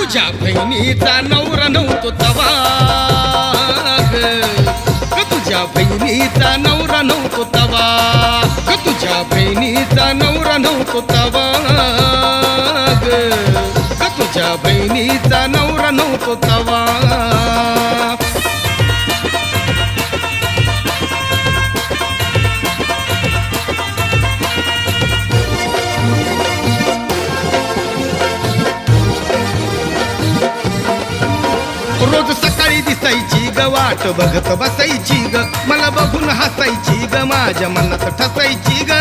तुझ्या बहिणीचा नवरा नव्हतो तवा ग तुझ्या बहिणीचा नवरा नव्हतो तवा ग तुझ्या बहिणीचा नवरा नव्हतो तवा ग तुझ्या बहिणीचा नवरा नव्हतो तवा रोज सकाळी दिसायची ग वाट बघत बसायची ग मला बघून हसायची ग माझ्या मनात ठसायची ग